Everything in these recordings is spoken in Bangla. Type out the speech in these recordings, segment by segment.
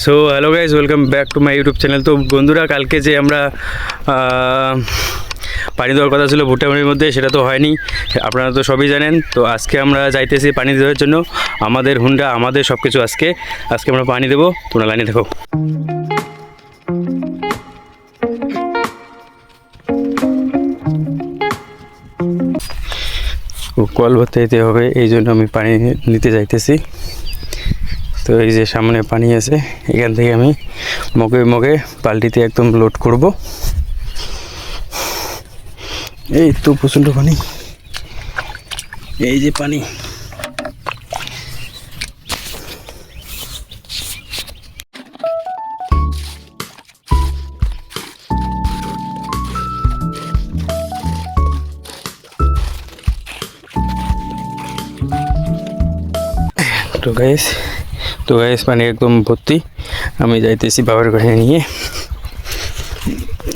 So hello guys, welcome back to my YouTube channel. তো বন্ধুরা, কালকে যে আমরা পানি দেওয়ার কথা ছিল ভুট্টা পানির মধ্যে, সেটা তো হয়নি, আপনারা তো সবই জানেন। তো আজকে আমরা যাইতেছি পানি দেওয়ার জন্য, আমাদের হুন্ডা, আমাদের সব কিছু। আজকে আমরা পানি দেবো, তোমরা লাইনে দেখো। কল ভরতে যেতে হবে, এই জন্য আমি পানি নিতে যাইতেছি। তো এই যে সামনে পানি আছে, এখান থেকে আমি মগে মগে বালতিতে একদম লোড করব। এই তো প্রচণ্ড পানি, এই যে পানি। তো গাইস পানি একদম ভর্তি। আমি যাইতেছি বাবার ঘরে নিয়ে।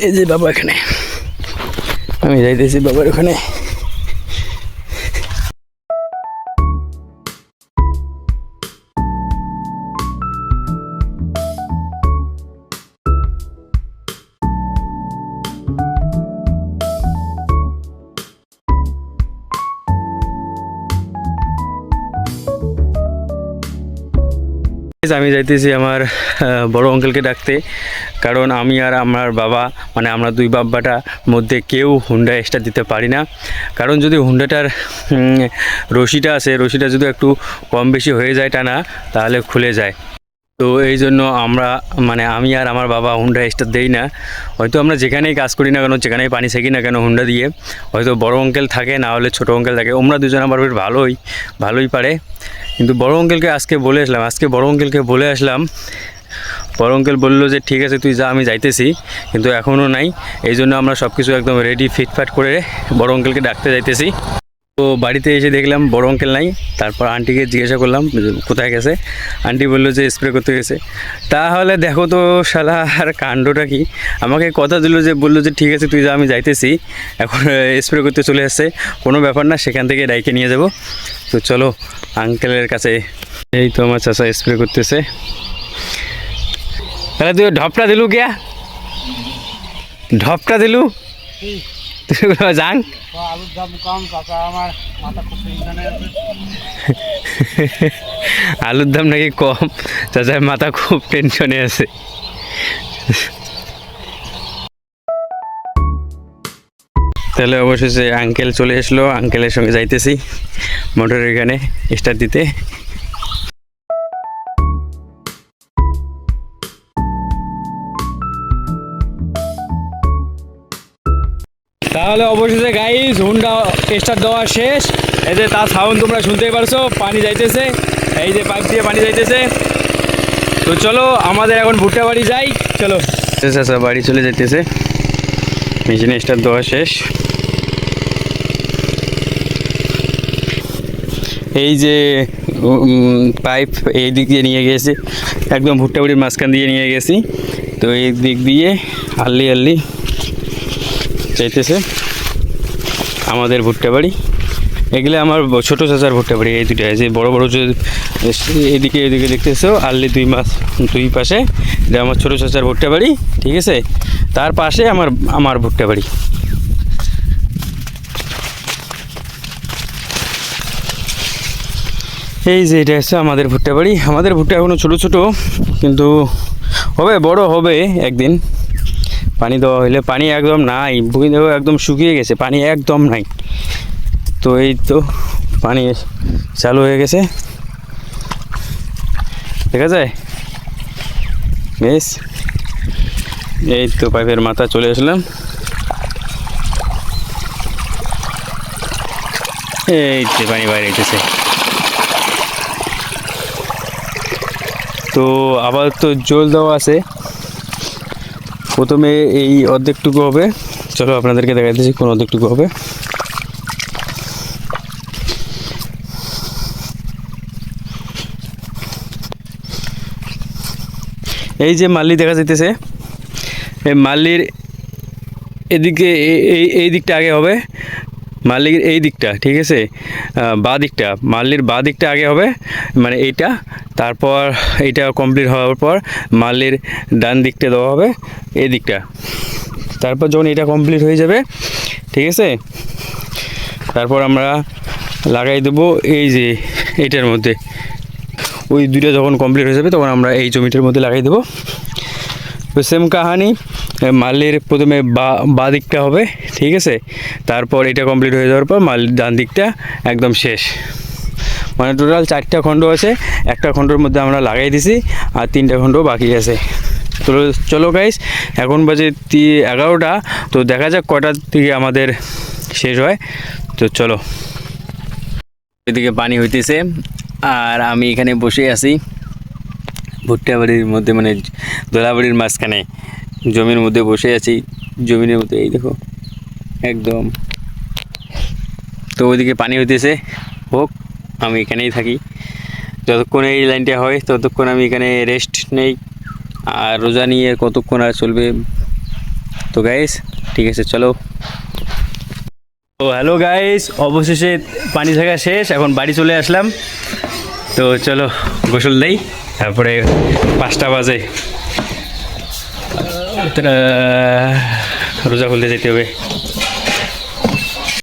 এই যে বাবা এখানে, আমি যাইতেছি বাবার ওখানে। আমি যাইতেছি আমার বড় আঙ্কেলকে ডাকতে, কারণ আমি আর আমার বাবা, মানে আমরা দুই বাব্বাটা মধ্যে কেউ হুন্ডা এক্সট্রা দিতে পারি না। কারণ যদি হুন্ডাটার রশিটা আছে, রশিটা যদি একটু কম বেশি হয়ে যায় টানা, তাহলে খুলে যায়। তো এই জন্য আমরা, মানে আমি আর আমার বাবা হুন্ডা এক্সট্রা দেই না। হয়তো আমরা যেখানেই কাজ করি না কেন, যেখানেই পানি সেকি না কেন, হুন্ডা দিয়ে হয়তো বড় আঙ্কেল থাকে, না হলে ছোটো আঙ্কেল থাকে। ওরা দুজন আমার বেশ ভালোই পারে। কিন্তু বড় আঙ্কেলকে আজকে বলে আসলাম, বড় আঙ্কেল বললো যে ঠিক আছে তুই যা, আমি যাইতেছি, কিন্তু এখনও নাই। এই জন্য আমরা সব কিছু একদম রেডি ফিটফাট করে বড় আঙ্কেলকে ডাকতে যাইতেছি। তো বাড়িতে এসে দেখলাম বড় আঙ্কেল নাই। তারপর আন্টিকে জিজ্ঞাসা করলাম কোথায় গেছে। আন্টি বললো যে স্প্রে করতে গেছে। তাহলে দেখো তো শালা আর কাণ্ডটা কি। আমাকে কথা দিল যে, বললো যে ঠিক আছে তুই যা, আমি যাইতেছি, এখন স্প্রে করতে চলে আসছে, কোনো ব্যাপার না, সেখান থেকে ডাইকে নিয়ে যাব। তো চলো আঙ্কেলের কাছে। এই তো আমার চাচা স্প্রে করতেছে। তাহলে তুই ঢপটা দিলু কে, ঢপটা দিলু যাং। আলুর দাম নাকি কম, চাচার মাথা খুব টেনশনে আছে। তাহলে অবশেষে আঙ্কেল চলে আসলো, আঙ্কেলের সঙ্গে যাইতেছি মোটরের এখানে স্টার্ট দিতে। তাহলে অবশেষে গাইস হুন্ডা স্টার্ট দেওয়া শেষ। এই যে তার সাউন্ড তোমরা শুনতেই পারছো, পানি যাইতেছে, এই যে পাইপ দিয়ে পানি যাইতেছে। তো চলো আমাদের এখন ভুট্টা বাড়ি যাই, চলো। আচ্ছা বাড়ি চলে যাইতেছে, মেশিনে স্টার্ট দেওয়া শেষ। এই যে পাইপ এই দিক দিয়ে নিয়ে গেছি, একদম ভুট্টা বাড়ির মাঝখান দিয়ে নিয়ে গেছি। তো এই দিক দিয়ে আল্লি চাইতেছে আমাদের ভুট্টা বাড়ি। এগুলো আমার ছোটো চাচার ভুট্টা বাড়ি, এই দুটো যে বড় যে এদিকে দেখতেছো আল্লি দুই পাশে, এটা আমার ছোটো চাচার ভুট্টা বাড়ি, ঠিক আছে। তার পাশে আমার ভুট্টা বাড়ি। এই যে এটা হচ্ছে আমাদের ভুট্টা বাড়ি। আমাদের ভুট্টা এখনও ছোটো, কিন্তু বড় হবে একদিন। পানি দেওয়া হইলে, পানি একদম নাই, ভূমি দেওয়া একদম শুকিয়ে গেছে, পানি একদম নাই। তো এই তো পানি চালু হয়ে গেছে, দেখা যায় বেশ। এই তো পাইপের মাথা চলে আসলাম, এই যে পানি বাইরে হইতেছে। তো আবার তো জল দেওয়া আছে, প্রথমে এই অর্ধেকটুকু হবে। চলো আপনাদেরকে দেখাইতেছি কোন অর্ধেকটুকু হবে। এই যে মাল্লি দেখা যাইতেছে, এই মাল্লির এদিকে এই দিকটা আগে হবে, মাল্লির এই দিকটা, ঠিক আছে, বাঁ দিকটা, মাল্লির বাঁ দিকটা আগে হবে, মানে এইটা। তারপর এইটা কমপ্লিট হওয়ার পর মালের ডান দিকটা দেওয়া হবে, এই দিকটা। তারপর যখন এটা কমপ্লিট হয়ে যাবে, ঠিক আছে, তারপর আমরা লাগাই দেবো এই যে এইটার মধ্যে। ওই দুইটা যখন কমপ্লিট হয়ে যাবে তখন আমরা এই জমিটার মধ্যে লাগাই দেবো। তো সেম কাহানি, মালের প্রথমে বা দিকটা হবে, ঠিক আছে, তারপর এটা কমপ্লিট হয়ে যাওয়ার পর মালের ডান দিকটা একদম শেষ। মানে টোটাল 4টা খণ্ড আছে, একটা খণ্ডের মধ্যে আমরা লাগাই দিছি আর 3টা খণ্ড বাকি আছে। তো চলো গাইস, এখন বাজে 11টা, তো দেখা যাক কটার দিকে আমাদের শেষ হয়। তো চলো, এদিকে পানি হইতেছে আর আমি এখানে বসে আছি ভুট্টা বাড়ির মধ্যে, মানে দোলাবাড়ির মাঝখানে জমির মধ্যে বসে আছি, জমির মধ্যে এই দেখো একদম। তো ওইদিকে পানি হইতেছে, হোক, আমি এখানেই থাকি যতক্ষণ এই লাইনটা হয় ততক্ষণ আমি এখানে রেস্ট নেই। আর রোজা নিয়ে কতক্ষণ আর চলবে। তো গাইস ঠিক আছে, চলো। তো হ্যালো গাইস, অবশেষে পানি থাকা শেষ, এখন বাড়ি চলে আসলাম। তো চলো গোসল দেই, তারপরে 5টা বাজে রোজা খুলতে যেতে হবে।